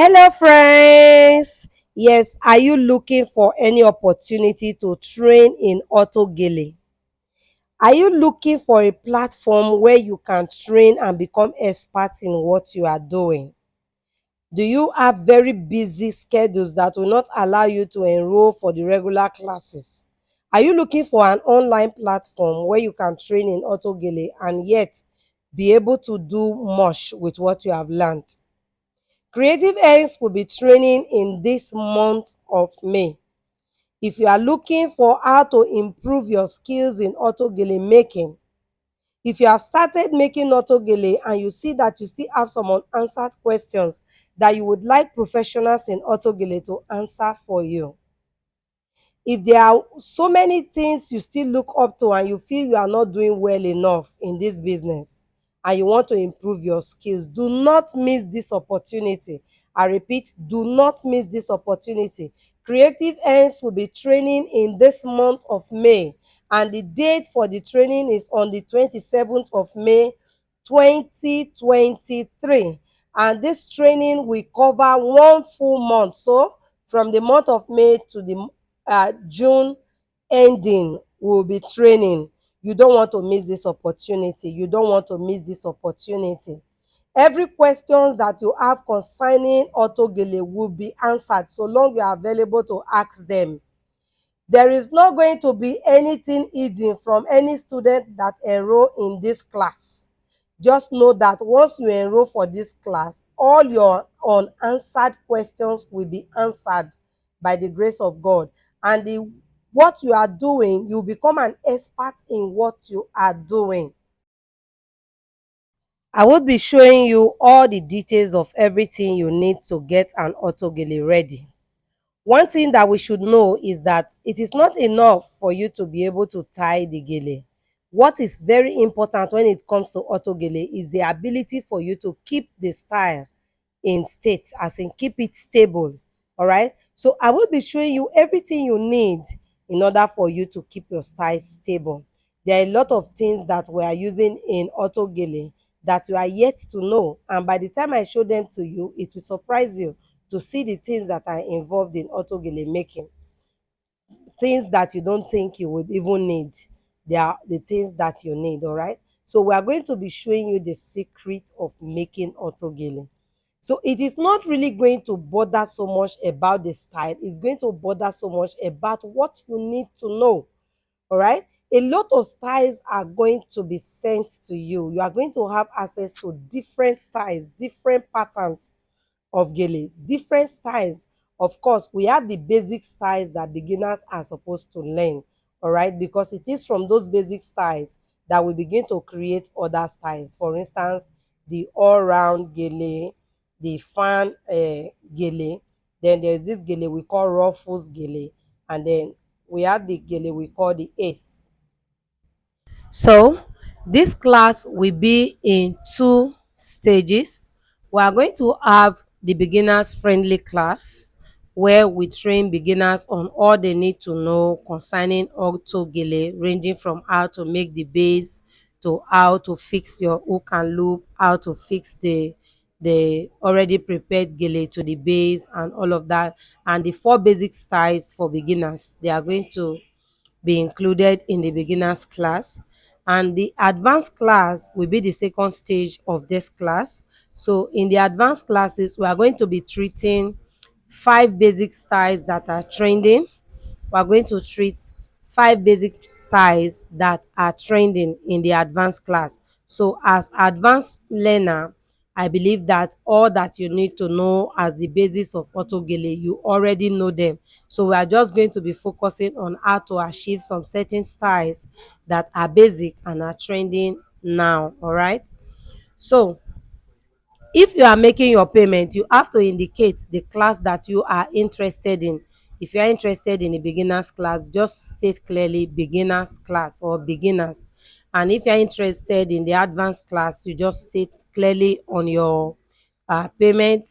Hello, friends. Yes, are you looking for any opportunity to train in Auto Gele? Are you looking for a platform where you can train and become expert in what you are doing? Do you have very busy schedules that will not allow you to enroll for the regular classes? Are you looking for an online platform where you can train in Auto Gele and yet be able to do much with what you have learned? Creative Earns will be training in this month of May. If you are looking for how to improve your skills in auto gele making, if you have started making auto gele and you see that you still have some unanswered questions that you would like professionals in auto gele to answer for you, if there are so many things you still look up to and you feel you are not doing well enough in this business and you want to improve your skills, do not miss this opportunity. I repeat, do not miss this opportunity. Creative Ends will be training in this month of May, and the date for the training is on the 27th of May 2023. And this training will cover 1 full month. So from the month of May to the June ending, will be training. You don't want to miss this opportunity. You don't want to miss this opportunity. Every question that you have concerning auto gele will be answered so long you are available to ask them. There is not going to be anything hidden from any student that enroll in this class. Just know that once you enroll for this class, all your unanswered questions will be answered by the grace of God. And what you are doing, you become an expert in what you are doing. I will be showing you all the details of everything you need to get an auto gele ready. One thing that we should know is that it is not enough for you to be able to tie the gele. What is very important when it comes to auto gele is the ability for you to keep the style in state, as in keep it stable. All right. So I will be showing you everything you need in order for you to keep your style stable. There are a lot of things that we are using in auto gele that you are yet to know. And by the time I show them to you, it will surprise you to see the things that are involved in auto gele making. Things that you don't think you would even need. They are the things that you need, all right? So we are going to be showing you the secret of making auto gele. So it is not really going to bother so much about the style. It's going to bother so much about what you need to know, all right? A lot of styles are going to be sent to you. You are going to have access to different styles, different patterns of gele, different styles. Of course, we have the basic styles that beginners are supposed to learn, all right? Because it is from those basic styles that we begin to create other styles. For instance, the all-round gele, the fan gele, then there's this gele we call ruffles gele, and then we have the gele we call the ace. So this class will be in two stages. We are going to have the beginners friendly class where we train beginners on all they need to know concerning auto gele, ranging from how to make the base to how to fix your hook and loop, how to fix the already prepared gele to the base and all of that, and the 4 basic styles for beginners. They are going to be included in the beginners class, and the advanced class will be the second stage of this class. So in the advanced classes, we are going to be treating 5 basic styles that are trending. We are going to treat 5 basic styles that are trending in the advanced class. So as advanced learner, I believe that all that you need to know as the basis of auto gele, you already know them. So we are just going to be focusing on how to achieve some certain styles that are basic and are trending now. All right. So if you are making your payment, you have to indicate the class that you are interested in. If you are interested in a beginners class, just state clearly beginners class or beginners. And if you are interested in the advanced class, you just state clearly on your payment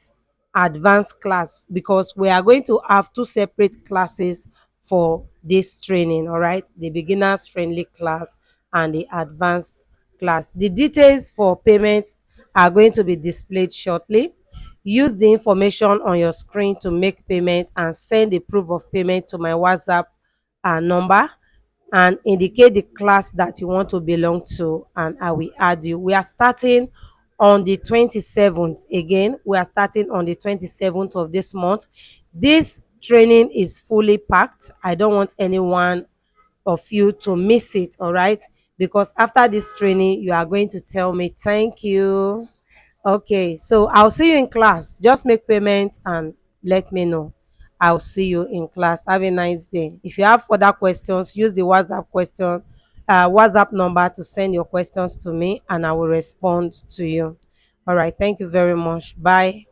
advanced class, because we are going to have 2 separate classes for this training. All right, the beginners friendly class and the advanced class. The details for payment are going to be displayed shortly. Use the information on your screen to make payment and send the proof of payment to my WhatsApp number, and indicate the class that you want to belong to, and I will add you. We are starting on the 27th. Again, we are starting on the 27th of this month. This training is fully packed. I don't want anyone of you to miss it, all right? Because after this training, you are going to tell me thank you. Okay, so I'll see you in class. Just make payment and let me know. I'll see you in class. Have a nice day. If you have further questions, use the WhatsApp number to send your questions to me, and I will respond to you. All right, thank you very much. Bye.